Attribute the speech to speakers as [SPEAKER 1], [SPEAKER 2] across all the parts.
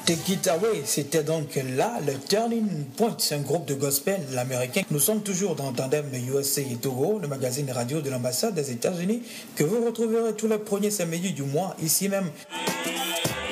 [SPEAKER 1] Take It Away, c'était donc là le Turning Point, un groupe de gospel américain. Nous sommes toujours dans Tandem USA et Togo, le magazine radio de l'ambassade des États-Unis, que vous retrouverez tous les premiers samedis du mois, ici même.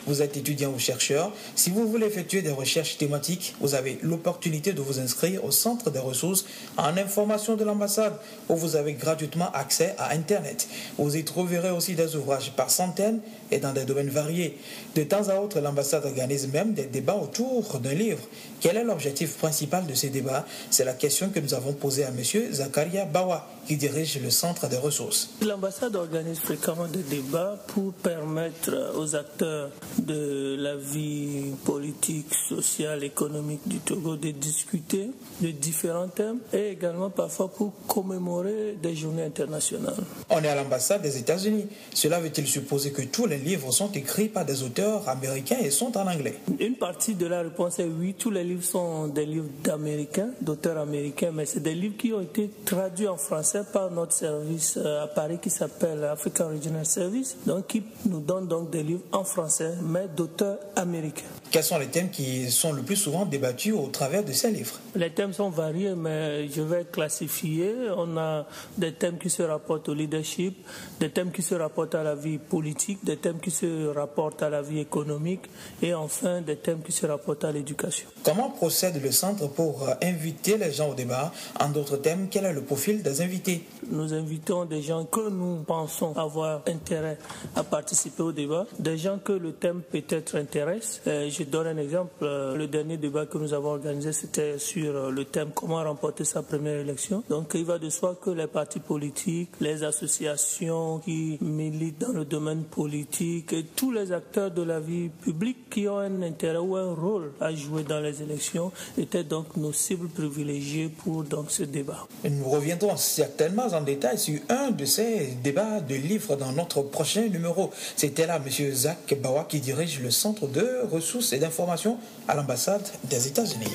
[SPEAKER 1] Vous êtes étudiant ou chercheur. Si vous voulez effectuer des recherches thématiques, vous avez l'opportunité de vous inscrire au centre des ressources en information de l'ambassade où vous avez gratuitement accès à Internet. Vous y trouverez aussi des ouvrages par centaines et dans des domaines variés. De temps à autre, l'ambassade organise même des débats autour d'un livre. Quel est l'objectif principal de ces débats? C'est la question que nous avons posée à M. Zakaria Bawa, qui dirige le centre des ressources.
[SPEAKER 2] L'ambassade organise fréquemment des débats pour permettre aux acteurs de la vie politique, sociale, économique du Togo de discuter de différents thèmes et également parfois pour commémorer des journées internationales.
[SPEAKER 1] On est à l'ambassade des États-Unis. Cela veut-il supposer que tous les livres sont écrits par des auteurs américains et sont en anglais?
[SPEAKER 2] Une partie de la réponse est oui. Tous les livres sont des livres d'Américains, d'auteurs américains, mais c'est des livres qui ont été traduits en français par notre service à Paris qui s'appelle African Regional Service, donc qui nous donne donc des livres en français, mais d'auteurs américains.
[SPEAKER 1] Quels sont les thèmes qui sont le plus souvent débattus au travers de ces livres?
[SPEAKER 2] Les thèmes sont variés, mais je vais classifier. On a des thèmes qui se rapportent au leadership, des thèmes qui se rapportent à la vie politique, des thèmes qui se rapportent à la vie économique et enfin des thèmes qui se rapportent à l'éducation.
[SPEAKER 1] Comment procède le centre pour inviter les gens au débat? En d'autres thèmes, quel est le profil des invités?
[SPEAKER 2] Nous invitons des gens que nous pensons avoir intérêt à participer au débat, des gens que le thème peut-être intéresse. Je donne un exemple. Le dernier débat que nous avons organisé, c'était sur le thème comment remporter sa première élection. Donc il va de soi que les partis politiques, les associations qui militent dans le domaine politique et tous les acteurs de la vie publique qui ont un intérêt ou un rôle à jouer dans les élections étaient donc nos cibles privilégiées pour donc ce débat.
[SPEAKER 1] Nous reviendrons certainement en détail sur un de ces débats de livres dans notre prochain numéro. C'était là M. Zach Bawa qui dirige le centre de ressources et d'information à l'ambassade des États-Unis.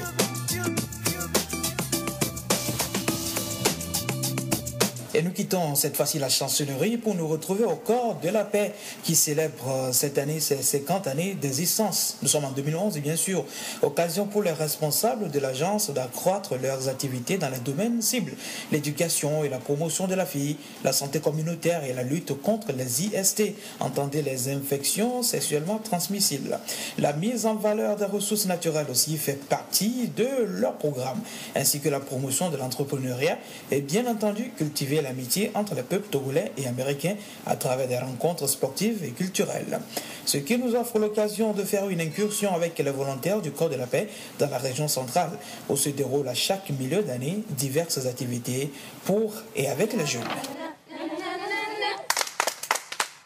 [SPEAKER 1] Et nous quittons cette fois-ci la chancellerie pour nous retrouver au corps de la paix qui célèbre cette année ses 50 années d'existence. Nous sommes en 2011 et bien sûr, occasion pour les responsables de l'agence d'accroître leurs activités dans les domaines cibles, l'éducation et la promotion de la fille, la santé communautaire et la lutte contre les IST, entendez les infections sexuellement transmissibles. La mise en valeur des ressources naturelles aussi fait partie de leur programme, ainsi que la promotion de l'entrepreneuriat et bien entendu cultiver l'amitié entre les peuples togolais et américains à travers des rencontres sportives et culturelles. Ce qui nous offre l'occasion de faire une incursion avec les volontaires du Corps de la Paix dans la région centrale, où se déroulent à chaque milieu d'année diverses activités pour et avec les jeunes.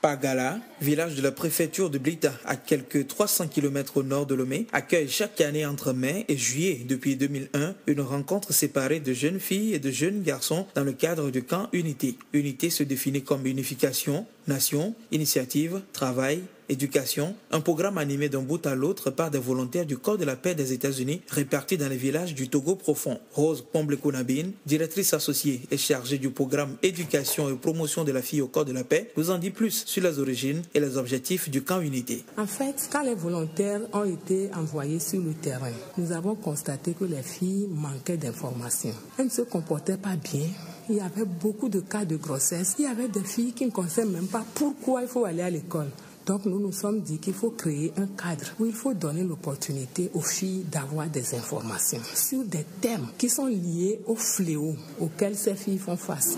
[SPEAKER 1] Pagala, village de la préfecture de Blita, à quelques 300 km au nord de Lomé, accueille chaque année entre mai et juillet depuis 2001 une rencontre séparée de jeunes filles et de jeunes garçons dans le cadre du camp Unité. Unité se définit comme unification, nation, initiative, travail, éducation, un programme animé d'un bout à l'autre par des volontaires du Corps de la Paix des États-Unis répartis dans les villages du Togo profond. Rose Pomble-Kounabine, directrice associée et chargée du programme éducation et promotion de la fille au Corps de la Paix, nous en dit plus sur les origines et les objectifs du camp Unité.
[SPEAKER 3] En fait, quand les volontaires ont été envoyés sur le terrain, nous avons constaté que les filles manquaient d'informations. Elles ne se comportaient pas bien. Il y avait beaucoup de cas de grossesse. Il y avait des filles qui ne connaissaient même pas pourquoi il faut aller à l'école. Donc nous nous sommes dit qu'il faut créer un cadre où il faut donner l'opportunité aux filles d'avoir des informations sur des thèmes qui sont liés aux fléaux auxquels ces filles font face.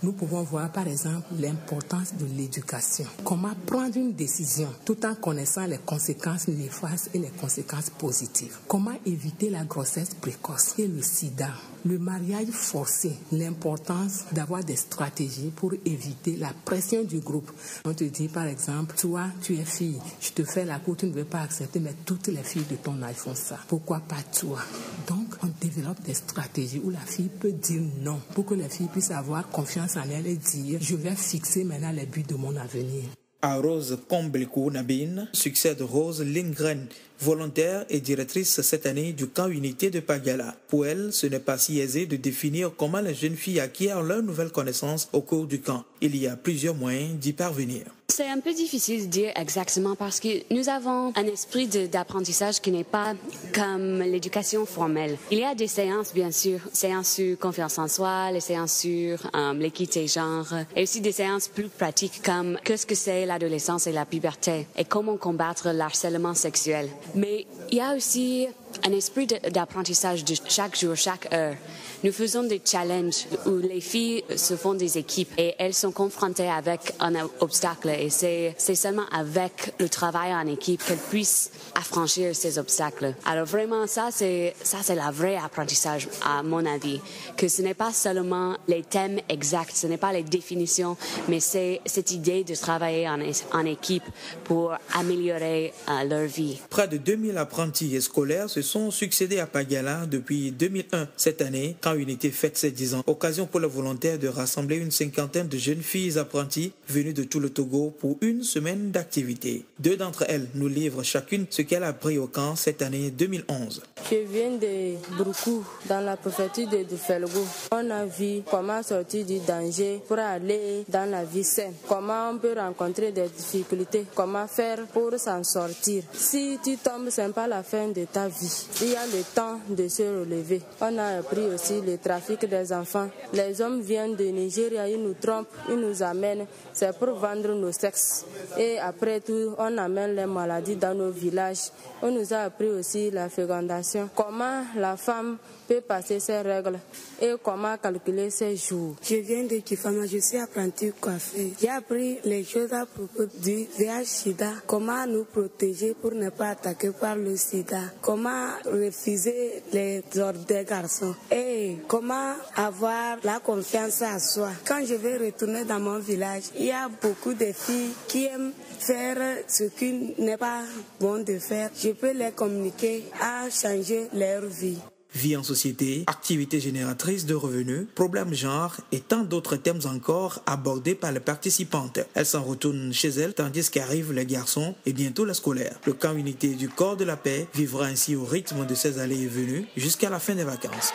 [SPEAKER 3] Nous pouvons voir par exemple l'importance de l'éducation. Comment prendre une décision tout en connaissant les conséquences néfastes et les conséquences positives. Comment éviter la grossesse précoce et le sida. Le mariage forcé, l'importance d'avoir des stratégies pour éviter la pression du groupe. On te dit par exemple, toi tu es fille, je te fais la cour, tu ne veux pas accepter, mais toutes les filles de ton âge font ça. Pourquoi pas toi? Donc on développe des stratégies où la fille peut dire non, pour que les filles puissent avoir confiance en elle et dire, je vais fixer maintenant les buts de mon avenir.
[SPEAKER 1] À Rose Combleco Nabine succède Rose Lindgren, volontaire et directrice cette année du camp Unité de Pagala. Pour elle, ce n'est pas si aisé de définir comment les jeunes filles acquièrent leurs nouvelles connaissances au cours du camp. Il y a plusieurs moyens d'y parvenir.
[SPEAKER 4] C'est un peu difficile de dire exactement parce que nous avons un esprit d'apprentissage qui n'est pas comme l'éducation formelle. Il y a des séances, bien sûr, séances sur confiance en soi, les séances sur l'équité genre, et aussi des séances plus pratiques comme qu'est-ce que c'est l'adolescence et la puberté et comment combattre l'harcèlement sexuel. Mais il y a aussi un esprit d'apprentissage de chaque jour, chaque heure. Nous faisons des challenges où les filles se font des équipes et elles sont confrontées avec un obstacle et c'est seulement avec le travail en équipe qu'elles puissent affranchir ces obstacles. Alors vraiment, ça c'est le vrai apprentissage à mon avis, que ce n'est pas seulement les thèmes exacts, ce n'est pas les définitions, mais c'est cette idée de travailler en équipe pour améliorer leur vie.
[SPEAKER 1] Près de 2000 apprentis et scolaires se sont succédés à Pagala depuis 2001. Cette année, quand Unité fête ses 10 ans, occasion pour les volontaires de rassembler une cinquantaine de jeunes filles apprenties venues de tout le Togo pour une semaine d'activité. 2 d'entre elles nous livrent chacune ce qu'elle a appris au camp cette année 2011.
[SPEAKER 5] Je viens de Broukou, dans la préfecture de Felgo. On a vu comment sortir du danger pour aller dans la vie saine. Comment on peut rencontrer des difficultés, comment faire pour s'en sortir. Si tu tombes, ce n'est pas la fin de ta vie. Il y a le temps de se relever. On a appris aussi le trafic des enfants. Les hommes viennent de Nigeria, ils nous trompent, ils nous amènent. C'est pour vendre nos sexes. Et après tout, on amène les maladies dans nos villages. On nous a appris aussi la fécondation. Comment la femme peut passer ses règles et comment calculer ses jours.
[SPEAKER 6] Je viens de Kifama, je suis apprentie coiffeuse. J'ai appris les choses à propos du VIH-Sida, comment nous protéger pour ne pas attaquer par le sida, comment refuser les ordres des garçons et comment avoir la confiance en soi. Quand je vais retourner dans mon village, il y a beaucoup de filles qui aiment faire ce qui n'est pas bon de faire. Je peux les communiquer à changer leur vie.
[SPEAKER 1] Vie en société, activités génératrices de revenus, problèmes genre et tant d'autres thèmes encore abordés par les participantes. Elles s'en retournent chez elles tandis qu'arrivent les garçons et bientôt les scolaires. Le camp Unité du Corps de la Paix vivra ainsi au rythme de ses allées et venues jusqu'à la fin des vacances.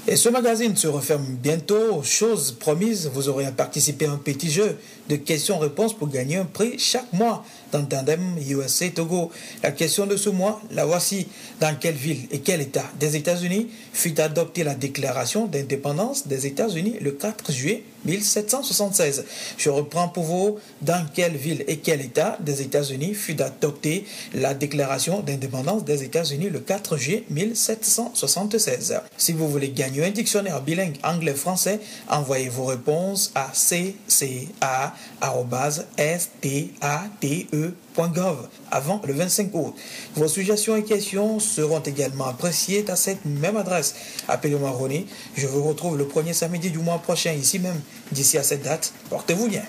[SPEAKER 1] Et ce magazine se referme bientôt. Chose promise, vous aurez à participer à un petit jeu de questions-réponses pour gagner un prix chaque mois dans Tandem USA Togo. La question de ce mois, la voici. Dans quelle ville et quel État des États-Unis fut adoptée la déclaration d'indépendance des États-Unis le 4 juillet 1776? Je reprends pour vous. Dans quelle ville et quel État des États-Unis fut adoptée la déclaration d'indépendance des États-Unis le 4 juillet 1776? Si vous voulez gagner un dictionnaire bilingue anglais-français, envoyez vos réponses à cca@state.gov avant le 25 août. Vos suggestions et questions seront également appréciées à cette même adresse. Appelez-moi Ronnie. Je vous retrouve le premier samedi du mois prochain ici même. D'ici à cette date, portez-vous bien.